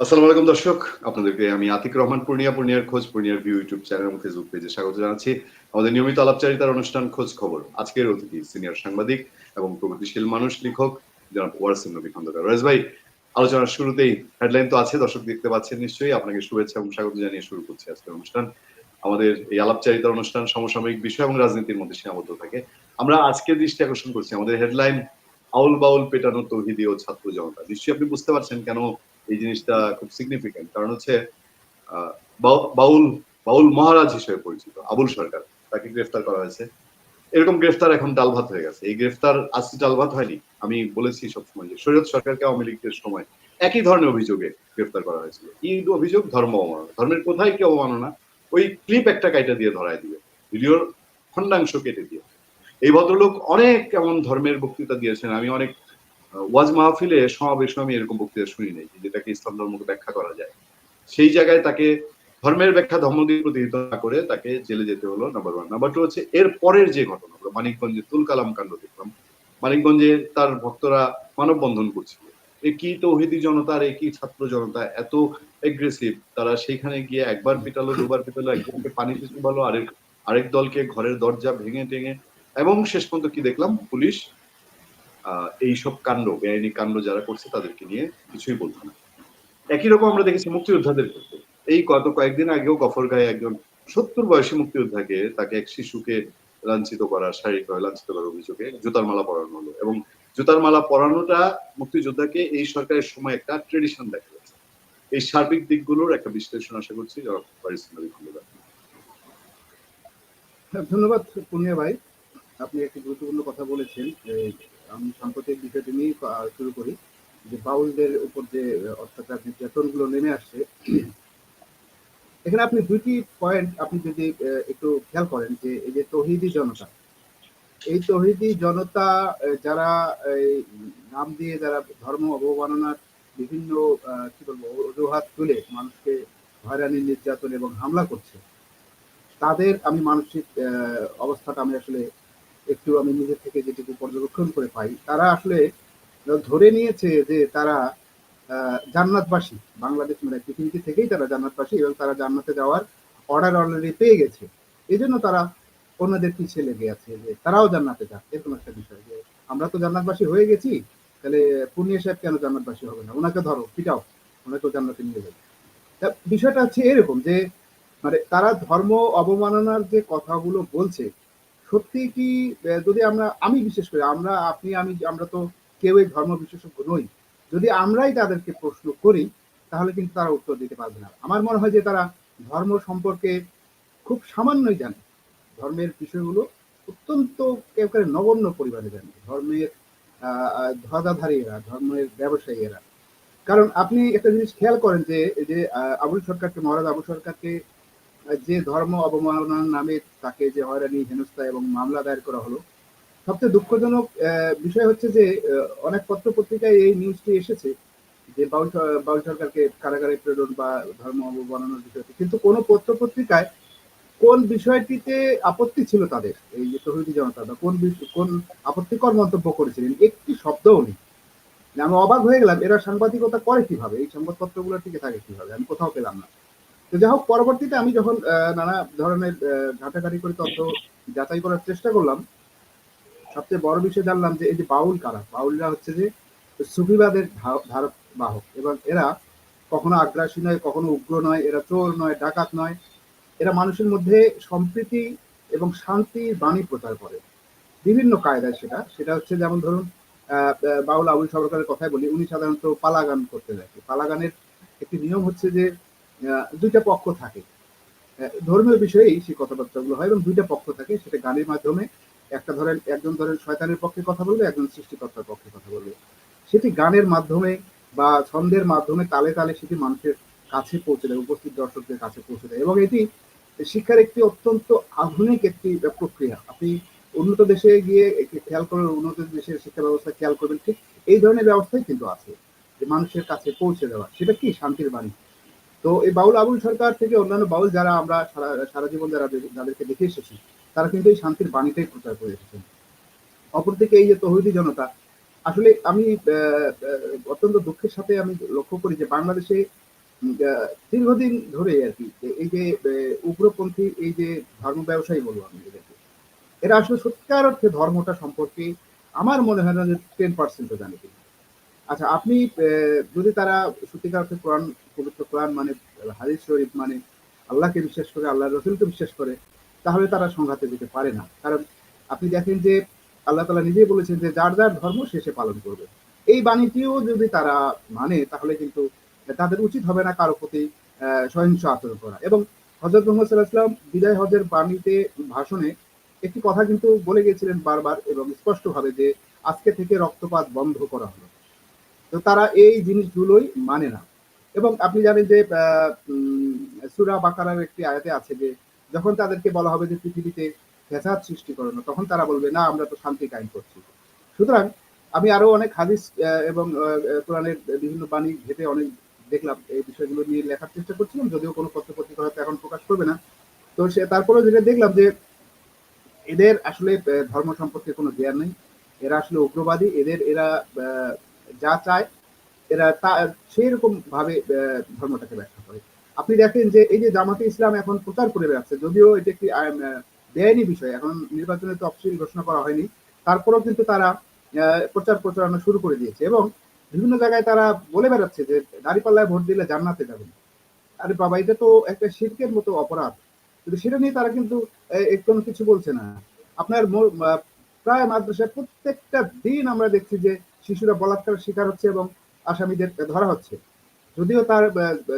আসসালামু আলাইকুম দর্শক, আপনাদেরকে আমি আতিক রহমান পূর্ণিয়ার খোঁজ পূর্ণিয়ার ভিউ ইউটিউব চ্যানেল এবং ফেসবুক পেজে স্বাগত জানাচ্ছি। আমাদের নিয়মিত আলাপচারিতার অনুষ্ঠান খোঁজ খবর। আজকের অতিথি সিনিয়র সাংবাদিক এবং প্রগতিশীল মানুষ লেখক জনাব ওয়ারসিম নবী খন্দকার। ওয়ারেস ভাই, আলোচনার শুরুতেই হেডলাইন তো আছে, দর্শক দেখতে পাচ্ছেন নিশ্চয়ই। আপনাকে শুভেচ্ছা এবং স্বাগত জানিয়ে শুরু করছি আজকের অনুষ্ঠান। আমাদের এই আলাপচারিতার অনুষ্ঠান সমসাময়িক বিষয় এবং রাজনীতির মধ্যে সীমাবদ্ধ থাকে। আমরা আজকে দৃষ্টি আকর্ষণ করছি আমাদের হেডলাইন আউল বাউল পেটানো তৌহিদি ও ছাত্র জনতা। নিশ্চয়ই আপনি বুঝতে পারছেন কেন এই জিনিসটা খুব সিগনিফিকেন্ট। কারণ হচ্ছে বাউল বাউল মহারাজ হিসেবে পরিচিত আবুল সরকার, তাকে গ্রেফতার করা হয়েছে। এরকম গ্রেফতার এখন ডাল ভাত হয়ে গেছে। এই গ্রেফতার আজকে ডাল ভাত হয়নি। আমি বলেছি সবসময় যে শরীয়ত সরকারকে আওয়ামী লীগের সময় একই ধরনের অভিযোগে গ্রেফতার করা হয়েছিল। এই অভিযোগ ধর্ম অবমাননা। ধর্মের কোথায় কি অবমাননা, ওই ক্লিপ একটা কাইটা দিয়ে ধরায় দিবে, ভিডিওর খন্ডাংশ কেটে দিয়ে। এই ভদ্রলোক অনেক এমন ধর্মের বক্তৃতা দিয়েছেন। আমি অনেক ওয়াজ মাহফিলে সমাবেশে আমি এরকম বক্তৃতা শুনি নাই, যেটাকে ইসলাম ধর্মকে ব্যাখ্যা করা যায়। সেই জায়গায় তাকে ধর্মের ব্যাখ্যা ধর্ম দিয়ে প্রতিহিত না করে তাকে জেলে যেতে হলো, নাম্বার ওয়ান। নাম্বার টু হচ্ছে এর পরের যে ঘটনা, মানিকগঞ্জে তুল কালাম কাণ্ড দেখলাম। মানিকগঞ্জে তার ভক্তরা মানববন্ধন করছিল। একই তৌহিদি জনতার, একই ছাত্র জনতা এত এগ্রেসিভ, তারা সেখানে গিয়ে একবার পিটালো, দুবার পিটালো, একজনকে পানিতে চুবালো, আরেক দলকে ঘরের দরজা ভেঙে টেঙে, এবং শেষ পর্যন্ত কি দেখলাম, পুলিশ এইসব কাণ্ড, বেআইনি কাণ্ড যারা করছে তাদেরকে নিয়ে কিছুই বলতো না। একই রকম আমরা দেখেছি মুক্তিযোদ্ধাদের ক্ষেত্রে। এই কয়েকদিন আগেও গফরগাঁয়ে একজন 70 বয়সী মুক্তিযোদ্ধাকে, তাকে এক শিশুকে লাঞ্ছিত করা, শারীরিকভাবে লাঞ্ছিত করার অভিযোগে জুতার মালা পরানো হলো। এবং জুতার মালা পরানোটা মুক্তিযোদ্ধাকে এই সরকারের সময় একটা ট্রেডিশন দেখা যাচ্ছে। এই সার্বিক দিকগুলোর একটা বিশ্লেষণ আশা করছি ধন্যবাদ পূর্ণিয়া ভাই, আপনি একটি গুরুত্বপূর্ণ কথা বলেছেন। আমি সাম্প্রতিক বিষয়টি নিয়ে শুরু করি যে বাউলদের উপর যে অত্যাচার নির্যাতনগুলো নেমে আসছে। এখানে আপনি দুইটি পয়েন্ট আপনি যদি একটু খেয়াল করেন যে এই যে তৌহিদি জনতা, এই তৌহিদি জনতা যারা নাম দিয়ে যারা ধর্ম অবমাননার বিভিন্ন কি বলবো অজুহাত তুলে মানুষকে হয়রানি, নির্যাতন এবং হামলা করছে, তাদের আমি মানসিক অবস্থাটা আমি আসলে একটু আমি নিজের থেকে যেটুকু পর্যবেক্ষণ করে পাই, তারা আসলে ধরে নিয়েছে যে তারা জান্নাতবাসী, বাংলাদেশ মানে পৃথিবীতে থেকেই তারা জান্নাতবাসী এবং তারা জান্নাতে যাওয়ার অর্ডার অলরেডি পেয়ে গেছে। এই জন্য তারা অন্যদের পিছিয়ে লেগে আছে যে তারাও জান্নাতে যাক, এরকম একটা বিষয় যে আমরা তো জান্নাতবাসী হয়ে গেছি, তাহলে পূর্ণিয়া সাহেব কেন জান্নাতবাসী হবে না, ওনাকে ধরো, পিটাও, ওনাকেও জান্নাতে নিয়ে যাবে। বিষয়টা হচ্ছে এরকম যে মানে তারা ধর্ম অবমাননার যে কথাগুলো বলছে, সত্যি কি যদি আমি বিশেষ করে আপনি আমরা তো কেউ এই ধর্ম বিশেষজ্ঞ নই, যদি আমরাই তাদেরকে প্রশ্ন করি তাহলে কিন্তু তারা উত্তর দিতে পারবে না। আমার মনে হয় যে তারা ধর্ম সম্পর্কে খুব সামান্যই জানে, ধর্মের বিষয়গুলো অত্যন্ত একেবারে নগণ্য পরিমাণে জানে, ধর্মের ধ্বজাধারী এরা, ধর্মের ব্যবসায়ী এরা। কারণ আপনি একটা জিনিস খেয়াল করেন যে আবুল সরকারকে, মহারাজ আবুল সরকারকে যে ধর্ম অবমাননার নামে তাকে যে হয়রানি, হেনস্থা এবং মামলা দায়ের করা হলো, সবচেয়ে দুঃখজনক বিষয় হচ্ছে যে অনেক পত্র পত্রিকায় এই নিউজটি এসেছে যে বাউল সরকারকে কারাগারে প্রেরণ বা ধর্ম অবমাননার বিষয়টি, কিন্তু কোনো পত্র পত্রিকায় কোন বিষয়টিতে আপত্তি ছিল তাদের, এই যে তৌহিদি জনতা বা কোন আপত্তিকর মন্তব্য করেছিলেন, একটি শব্দও নেই। আমি অবাক হয়ে গেলাম, এরা সাংবাদিকতা করে কিভাবে, এই সংবাদপত্রগুলো টিকে থাকে কিভাবে, আমি কোথাও পেলাম না। তো যাই হোক, পরবর্তীতে আমি যখন নানা ধরনের ঘাটাঘাটি করে তথ্য যাচাই করার চেষ্টা করলাম, সবচেয়ে বড় বিষয় জানলাম যে এই যে বাউল কারা, বাউলরা হচ্ছে যে সুফিবাদের ধারক বাহক, এবং এরা কখনো আগ্রাসী নয়, কখনো উগ্র নয়, এরা চোর নয়, ডাকাত নয়, এরা মানুষের মধ্যে সম্প্রীতি এবং শান্তির বাণী প্রচার করে বিভিন্ন কায়দায়। সেটা হচ্ছে যেমন ধরুন বাউল আবুল সরকারের কথাই বলি, উনি সাধারণত পালা গান করতে দেখে। পালা গানের একটি নিয়ম হচ্ছে যে দুইটা পক্ষ থাকে, ধর্মীয় বিষয়েই সেই কথাবার্তাগুলো হয় এবং দুইটা পক্ষ থাকে, সেটা গানের মাধ্যমে একজন ধরেন শয়তানের পক্ষে কথা বলবে, একজন সৃষ্টিকর্তার পক্ষে কথা বলবে, সেটি গানের মাধ্যমে বা ছন্দের মাধ্যমে তালে তালে সেটি মানুষের কাছে পৌঁছে দেয়, উপস্থিত দর্শকদের কাছে পৌঁছে দেয়। এবং এটি শিক্ষার একটি অত্যন্ত আধুনিক একটি প্রক্রিয়া। আপনি উন্নত দেশে গিয়ে খেয়াল করবেন, উন্নত দেশের শিক্ষা ব্যবস্থা খেয়াল করবেন, ঠিক এই ধরনের ব্যবস্থাই কিন্তু আছে, যে মানুষের কাছে পৌঁছে দেওয়া, সেটা কি শান্তির বাণী। তো এই বাউল আবুল সরকার থেকে অন্যান্য বাউল যারা আমরা সারা জীবন যাদেরকে দেখে এসেছি, তারা কিন্তু এই শান্তির বাণীটাই প্রচার করে এসেছেন। অপরদিকে এই যে তৌহিদি জনতা, আসলে আমি অত্যন্ত দুঃখের সাথে আমি লক্ষ্য করি যে বাংলাদেশে দীর্ঘদিন ধরে আর কি এই যে উগ্রপন্থী এই যে ধর্ম ব্যবসায়ী বলবো আমি এদেরকে, এরা আসলে সত্যিকার অর্থে ধর্মটা সম্পর্কে আমার মনে হয় না যে 10% জানে কিনা। আচ্ছা, আপনি যদি তারা সত্যিকার অর্থে কোরআন, পবিত্র কোরআন মানে, হাদিস শরীফ মানে, আল্লাহকে বিশ্বাস করে, আল্লাহ রসুলকে বিশ্বাস করে, তাহলে তারা সংঘাতে যেতে পারে না। কারণ আপনি দেখেন যে আল্লাহ তাআলা নিজেই বলেছেন যে যার যার ধর্ম সে পালন করবে। এই বাণীটিও যদি তারা মানে তাহলে কিন্তু তাদের উচিত হবে না কারো প্রতি সহিংস আচরণ করা। এবং হযরত মুহাম্মদ সাল্লাল্লাহু আলাইহি ওয়াসাল্লাম বিদায় হজের বাণীতে, ভাষণে একটি কথা কিন্তু বলে গিয়েছিলেন বারবার এবং স্পষ্টভাবে যে আজকে থেকে রক্তপাত বন্ধ করা হলো। তো তারা এই জিনিসগুলোই মানে না। এবং আপনি জানেন যে সূরা বাকারার একটি আয়াতে আছে যে যখন তাদেরকে বলা হবে যে পৃথিবীতে ফ্যাসাদ সৃষ্টি করো না, তখন তারা বলবে না আমরা তো শান্তি কায়েম করছি। সুতরাং আমি আরো অনেক হাদিস এবং কোরআনের বিভিন্ন বাণী ঘেঁটে অনেক দেখলাম, এই বিষয়গুলো নিয়ে লেখার চেষ্টা করছিলাম, যদিও কোনো পত্র-পত্রিকা হয়তো এখন প্রকাশ করবে না। তো তারপরেও যেটা দেখলাম যে এদের আসলে ধর্ম সম্পর্কে কোনো জ্ঞান নেই। এরা আসলে উগ্রবাদী। এরা যা চায় এরা তা সেইরকম ভাবে ধর্মটাকে ব্যাখ্যা করে। আপনি দেখেন যে এই যে জামাতে ইসলাম এখন প্রচার করে বেড়াচ্ছে, যদিও এটি একটি বেআইনি বিষয়, এখন নির্বাচনে তফসিল ঘোষণা করা হয়নি, তারপরেও কিন্তু তারা প্রচারণা শুরু করে দিয়েছে এবং বিভিন্ন জায়গায় তারা বলে বেড়াচ্ছে যে দাঁড়িপাল্লায় ভোট দিলে জান্নাতে যাবেন। আরে বাবা, এটা তো একটা শিরকের মতো অপরাধ। কিন্তু সেটা নিয়ে তারা কিন্তু কোনো কিছু বলছে না। আপনার প্রায় মাদ্রাসায় প্রত্যেকটা দিন আমরা দেখছি যে শিশুরা বলাৎকারের শিকার হচ্ছে এবং আসামিদের ধরা হচ্ছে। যদিও তার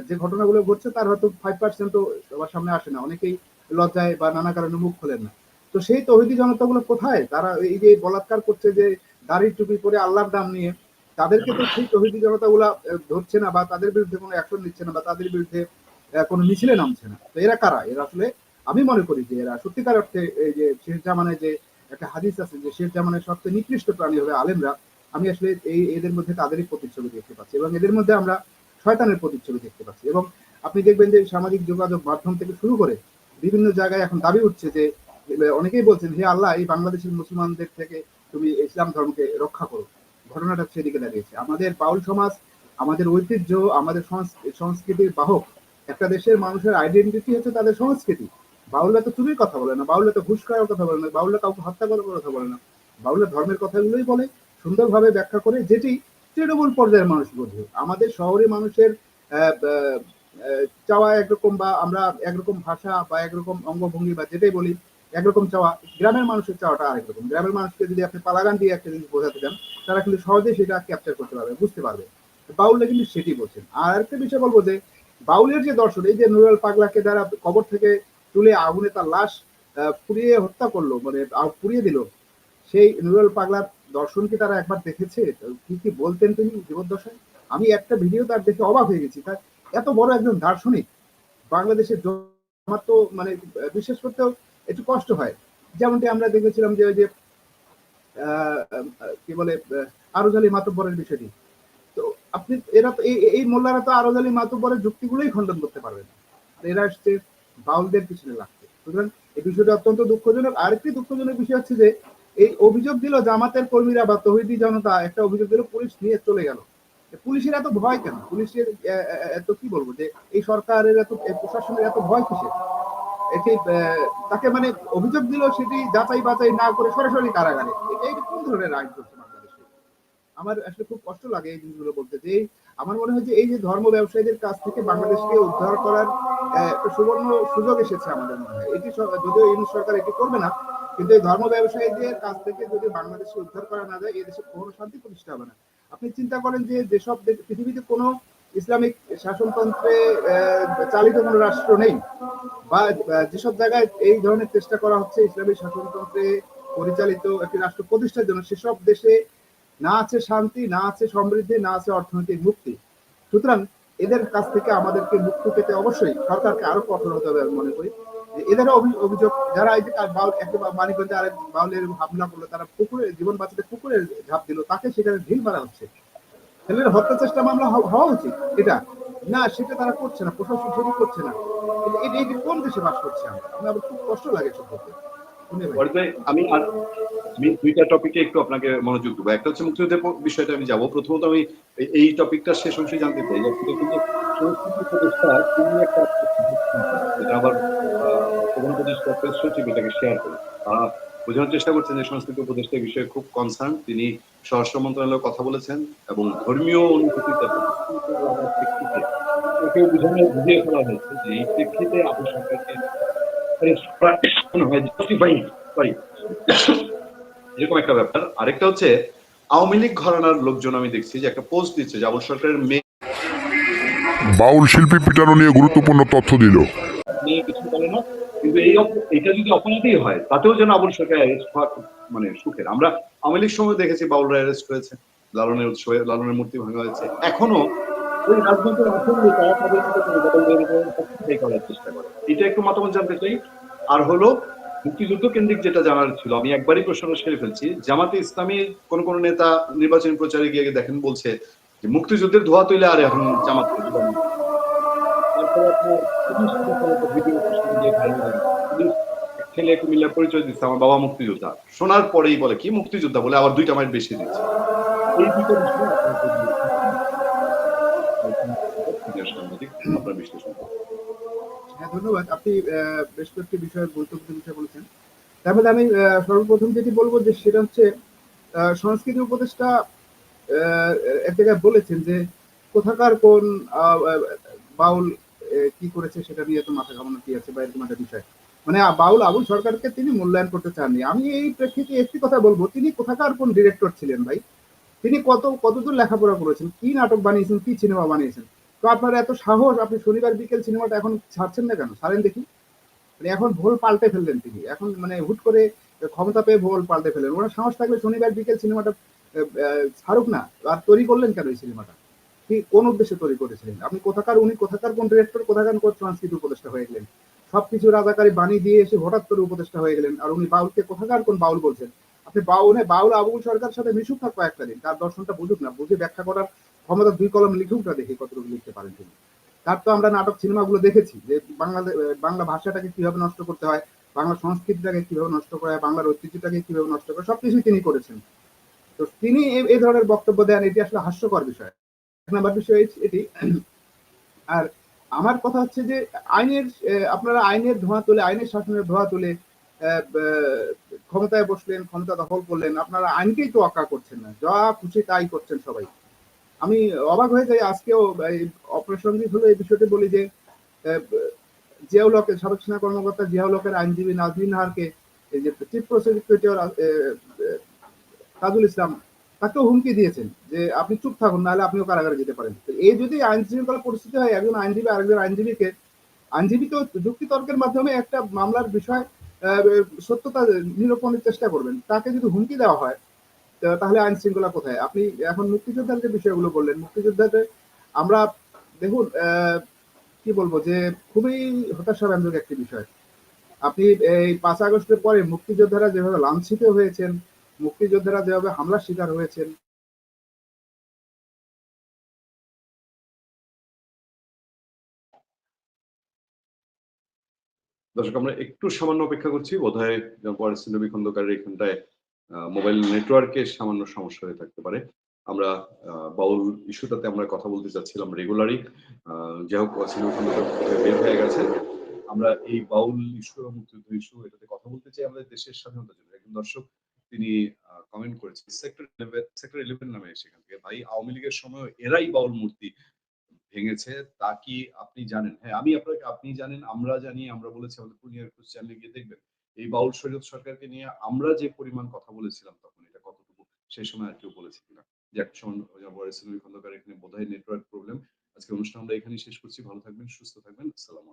যে ঘটনাগুলো ঘটছে তার হয়তো 5% ও সবার সামনে আসে না। অনেকেই লজ্জায় বা নানা কারণে মুখ খোলেন না। তো সেই তৌহিদি জনতাগুলো কোথায়? তারা এই যে বলাৎকার করছে যে দাড়ি টুপি পরে আল্লাহর নাম নিয়ে, তাদেরকে তো সেই তৌহিদি জনতাগুলা ধরছে না বা তাদের বিরুদ্ধে কোনো অ্যাকশন নিচ্ছে না বা তাদের বিরুদ্ধে কোনো মিছিলে নামছে না। তো এরা কারা? এরা আসলে আমি মনে করি যে এরা সত্যিকার অর্থে এই যে শেষ জামানায় যে একটা হাদিস আছে যে শেষ জামানায় সবচেয়ে নিকৃষ্ট প্রাণী হবে আলেমরা। আমি আসলে এদের মধ্যে তাদেরই প্রতিচ্ছবি দেখতে পাচ্ছি এবং এদের মধ্যে আমরা শয়তানের প্রতিচ্ছবি দেখতে পাচ্ছি। এবং আপনি দেখবেন যে সামাজিক যোগাযোগ মাধ্যম থেকে শুরু করে বিভিন্ন জায়গায় এখন দাবি উঠছে যে অনেকেই বলছেন হে আল্লাহ এই বাংলাদেশের মুসলমানদের থেকে তুমি ইসলাম ধর্মকে রক্ষা করো। ঘটনাটা সেদিকে দাঁড়িয়েছে। আমাদের বাউল সমাজ, আমাদের ঐতিহ্য, আমাদের সংস্কৃতির বাহক। একটা দেশের মানুষের আইডেন্টিটি হচ্ছে তাদের সংস্কৃতি। বাউলরা তো চুরির কথা বলে না, বাউলরা তো ঘুষ খাওয়ার কথা বলে না, বাউলরা কাউকে হত্যা করার কথা বলে না। বাউলরা ধর্মের কথাগুলোই বলে, সুন্দরভাবে ব্যাখ্যা করে, যেটি তৃণমূল পর্যায়ের মানুষ বোঝে। আমাদের শহরে মানুষের আহ, আহ, চাওয়া একরকম বা আমরা একরকম ভাষা বা একরকম অঙ্গভঙ্গি বা যেটাই বলি একরকম চাওয়া, গ্রামের মানুষের চাওয়াটা আরেক রকম। গ্রামের মানুষকে যদি আপনি পালাগান দিয়ে একটা জিনিস বোঝাতে চান, তারা কিন্তু সহজেই সেটা ক্যাপচার করতে পারবে, বুঝতে পারবে। বাউলরা কিন্তু সেটি বলছেন। আর একটা বিষয় বলবো যে বাউলের যে দর্শন, এই যে নুরাল পাগলাকে যারা কবর থেকে তুলে আগুনে তার লাশ পুড়িয়ে হত্যা করলো, মানে পুড়িয়ে দিল, সেই নুরাল পাগলার দর্শন কি তারা একবার দেখেছে? কি কি বলতেন তিনি জীবদ্দশায়? আমি একটা ভিডিও তার দেখে অবাক হয়ে গেছি। তার এত বড় একজন দার্শনিক, বাংলাদেশের আমার তো মানে বিশ্বাস করতেও একটু কষ্ট হয়। যেমনটি আমরা দেখেছিলাম যে ওই যে কি বলে আরজ আলী মাতব্বরের বিষয়টি। তো আপনি এরা তো এই মোল্লারা তো আরজ আলী মাতব্বরের যুক্তিগুলোই খণ্ডন করতে পারবে না, আর এরা আসছে বাউলদের পিছনে লাগছে। সুতরাং এই বিষয়টা অত্যন্ত দুঃখজনক। আরেকটি দুঃখজনক বিষয় হচ্ছে যে এই অভিযোগ দিল জামাতের কর্মীরা বা তৌহিদি জনতা, একটা অভিযোগ দিল, পুলিশ নিয়ে চলে গেল। পুলিশের এত ভয় কেন? পুলিশের এত কি বলবো যে এই সরকারের এত প্রশাসনের এত ভয় কিসের? এটি তাকে মানে অভিযোগ দিল, সেটি যাচাই বাছাই না করে সরাসরি কারাগারে। এই কোন ধরনের আইন করছে বাংলাদেশে? আমার আসলে খুব কষ্ট লাগে এই জিনিসগুলো বলতে। যে আমার মনে হয় যে এই যে ধর্ম ব্যবসায়ীদের কাছ থেকে বাংলাদেশকে উদ্ধার করার একটা সুবর্ণ সুযোগ এসেছে আমাদের মনে হয়। এটি যদিও ইউনিট সরকার এটি করবে না, কিন্তু এই ধর্ম ব্যবসায়ীদের কাছ থেকে যদি বাংলাদেশকে উদ্ধার করা না যায়, এই দেশে কোনো শান্তি প্রতিষ্ঠা হবে না। আপনি চিন্তা করেন যে যেসব পৃথিবীতে কোনো ইসলামিক শাসনতন্ত্রে চালিত কোনো রাষ্ট্র নেই, বা যেসব জায়গায় এই ধরনের চেষ্টা করা হচ্ছে ইসলামী শাসনতন্ত্রে পরিচালিত একটি রাষ্ট্র প্রতিষ্ঠার জন্য, সেসব দেশে না আছে শান্তি, না আছে সমৃদ্ধি, না আছে অর্থনৈতিক মুক্তি। সুতরাং এদের কাছ থেকে আমাদেরকে মুক্তি পেতে অবশ্যই সরকারকে আরো কঠোর হতে হবে আমি মনে করি। এদেরও অভিযোগ, যারা এই যে বাউল একটা মানিকগঞ্জে আরেক বাউলের হামলা করলো, তারা পুকুরে জীবন বাঁচাতে পুকুরে ঝাঁপ দিল, তাকে সেখানে ঢিল মারা হচ্ছে। ছেলের হত্যা চেষ্টা মামলা হওয়া উচিত এটা না, সেটা তারা করছে না, প্রশাসন সেটি করছে না। এটি কোন দেশে বাস করছে আমরা? আমার খুব কষ্ট লাগে সব বলতে। শুনে ভাই। ওয়ারিদ ভাই, আমি দুইটা টপিকে একটু আপনাকে মনোযোগ দেবো। একটা হচ্ছে মুক্তিযুদ্ধের বিষয়টা আমি যাব। প্রথমত আমি এই টপিকটা শেষ অংশে জানতে চাই যে আসলে কিন্তু সংস্কৃতি উপদেষ্টা তিনি একটা যেটা আবার প্রধান উপদেষ্টা প্রেস সচিব এটাকে শেয়ার করে। তারা বোঝানোর চেষ্টা করছেন যে সংস্কৃতি উপদেষ্টা এই বিষয়ে খুব কনসার্ন। তিনি স্বরাষ্ট্র মন্ত্রণালয়ে কথা বলেছেন এবং ধর্মীয় অনুভূতিতে প্রেক্ষিতে তাকে বুঝিয়ে ফেলা হয়েছে যে এই প্রেক্ষিতে আবু সরকারকে জাস্টিফাই সরি এরকম একটা ব্যাপার। আরেকটা হচ্ছে আওয়ামী লীগ ঘরানার লোকজন আমি দেখছি যে একটা পোস্ট দিচ্ছে যে আবুল সরকারের মেয়ে বাউল শিল্পী পিটানো নিয়ে গুরুত্বপূর্ণ তথ্য দিল। নিয়ে কিছু বলে না, কিন্তু এটা যদি অপরাধী হয় তাতেও যেন আবুল সরকার অ্যারেস্ট হওয়া খুব মানে সুখের। আমরা আওয়ামী লীগ সময় দেখেছি বাউলরা অ্যারেস্ট হয়েছে, লালনের উৎসবে লালনের মূর্তি ভাঙা হয়েছে। এখনো ওই রাজনৈতিক আসলে তারা তাদের মতো করে করার চেষ্টা করে। এটা একটু মতামত জানতে চাই। আর হলো মুক্তিযুদ্ধ কেন্দ্রিক যেটা জানার ছিল, আমি একবারই প্রশ্নটা সেরে ফেলছি। জামাতে ইসলামী কোন নেতা নির্বাচনী প্রচারে গিয়ে দেখেন বলছে যে মুক্তিযুদ্ধের ধোয়া তুলে আর এখন জামাত তারপরে আপনার পুলিশ ভিডিও সোশ্যাল মিডিয়ায় ভাইরাল হয়ে গেছে। পুলিশ এক ছেলে কুমিল্লার পরিচয় দিচ্ছে আমার বাবা মুক্তিযোদ্ধা, শোনার পরেই বলে কি মুক্তিযোদ্ধা বলে আবার 2টা মাইল বেশি দিচ্ছে। এই দুটো বিষয়ে সাংবাদিক আপনার বিশ্লেষণ। হ্যাঁ, ধন্যবাদ। আপনি বেশ কয়েকটি বিষয়ে গুরুত্বপূর্ণ বিষয় বলেছেন। তার মধ্যে আমি সর্বপ্রথম যেটি বলবো যে সেটা হচ্ছে সংস্কৃতি উপদেষ্টা এক জায়গায় বলেছেন যে কোথাকার কোন বাউল কি করেছে সেটা নিয়ে তো মাথা ঘামানো কি আছে বা এরকম একটা বিষয়। মানে বাউল আবুল সরকারকে তিনি মূল্যায়ন করতে চাননি। আমি এই প্রেক্ষিতে একটি কথা বলবো, তিনি কোথাকার কোন ডিরেক্টর ছিলেন ভাই? তিনি কতদূর লেখাপড়া করেছেন, কি নাটক বানিয়েছেন, কি সিনেমা বানিয়েছেন? তো আপনার এত সাহস, আপনি শনিবার বিকেল সিনেমাটা এখন ছাড়ছেন না কেন? ছাড়েন দেখি। মানে এখন ভোল পাল্টে ফেললেন তিনি, এখন মানে হুট করে ক্ষমতা পেয়ে ভোল পাল্টে ফেললেন। ওনার সাহস থাকলে শনিবার বিকেল সিনেমাটা ছাড়ুক না। আর তৈরি করলেন কেন এই সিনেমাটা? কি কোন উদ্দেশ্যে তৈরি করেছিলেন? আপনি উনি কোথাকার কোন ডিরেক্টর, কোথাকার কোন সংস্কৃতি উপদেষ্টা হয়ে গেলেন? সবকিছু রাজাকারী বাণী দিয়ে এসে হঠাৎ করে উপদেষ্টা হয়ে গেলেন। আর উনি বাউলকে কোথাকার কোন বাউল বলছেন? আপনি বাউল আবুল সরকার সাথে মিশুক না কয়েকটা দিন, তার দর্শনটা বুঝুক না, বুঝে ব্যাখ্যা করার ক্ষমতা 2 কলম লিখুক না, দেখি কতটুকু লিখতে পারেন তিনি। তার তো আমরা নাটক সিনেমাগুলো দেখেছি যে বাংলা ভাষাটাকে কিভাবে নষ্ট করতে হয়, বাংলা সংস্কৃতিটাকে কিভাবে নষ্ট করা হয়, বাংলার ঐতিহ্যটাকে কিভাবে নষ্ট করে, সবকিছুই তিনি করেছেন। তো তিনি এই ধরনের বক্তব্য দেন, এটি আসলে হাস্যকর বিষয়। এক নাম্বার বিষয় এটি। আর আমার কথা হচ্ছে যে আইনের আপনারা আইনের ধোঁয়া তুলে, আইনের শাসনের ধোঁয়া তুলে ক্ষমতায় বসলেন, ক্ষমতা দখল করলেন, আপনারা আইনকেই তো অক্কা করছেন না, যা খুশি তাই করছেন সবাই। আমি অবাক হয়ে যাই আজকেও, অপ্রাসঙ্গিক হলো এই বিষয়টি বলি যে জিয়াউল হকের, সাবেক সেনা কর্মকর্তা জিয়াউল হকের আইনজীবী নাজনীন নাহারকে এই যে চিফ প্রসিকিউটর তাজুল ইসলাম তাকেও হুমকি দিয়েছেন যে আপনি চুপ থাকুন, নাহলে আপনিও কারাগারে যেতে পারেন। তো এই যদি আইন শৃঙ্খলা পরিস্থিতি হয়, একজন আইনজীবী আরেকজন আইনজীবী তো যুক্তি তর্কের মাধ্যমে একটা মামলার বিষয় সত্যতা নিরূপণের চেষ্টা করবেন, তাকে যদি হুমকি দেওয়া হয় তাহলে আইন শৃঙ্খলা কোথায়? আপনি এখন মুক্তিযোদ্ধার যে বিষয়গুলো বললেন, মুক্তিযোদ্ধাদের আমরা দেখুন কি বলবো যে খুবই হতাশাব্যঞ্জক একটি বিষয়। আপনি এই 5 আগস্টের পরে মুক্তিযোদ্ধারা যেভাবে লাঞ্ছিত হয়েছেন, মুক্তিযোদ্ধারা যেভাবে হামলার শিকার হয়েছেন, দর্শক আমরা একটু সামান্য অপেক্ষা করছি, বোধহয় পরিস্থিতি খন্দকারের এখানটায় মোবাইল নেটওয়ার্কের সামান্য সমস্যা হয়ে থাকতে পারে। আমরা বাউল ইস্যুটাতে আমরা কথা বলতে চাচ্ছিলাম রেগুলারই, যাই হোক সিনেমা খন্দকার বের হয়ে গেছে। আমরা এই বাউল ইস্যু এবং মুক্তিযুদ্ধ ইস্যু এটাতে কথা বলতে চাই আমাদের দেশের স্বাধীনতার জন্য। একজন দর্শক তিনি কমেন্ট করেছেন সেক্টর 11 নামে, সেখান থেকে ভাই আওয়ামী লীগের সময় এরাই বাউল মূর্তি ভেঙেছে, তা কি আপনি জানেন? হ্যাঁ, আপনি জানেন, আমরা জানি, আমরা বলেছি আমাদের পূর্ণিয়ার খোঁজ চ্যানেলে গিয়ে দেখবেন। এই বাউল শরীয়ত সরকারকে নিয়ে আমরা যে পরিমাণ কথা বলেছিলাম তখন, এটা কতটুকু সেই সময় আর কেউ বলেছে কিনা। যে এক সময় খন্দকার এখানে বোধহয় নেটওয়ার্ক প্রবলেম। আজকে অনুষ্ঠান আমরা এখানেই শেষ করছি। ভালো থাকবেন, সুস্থ থাকবেন। আসসালামু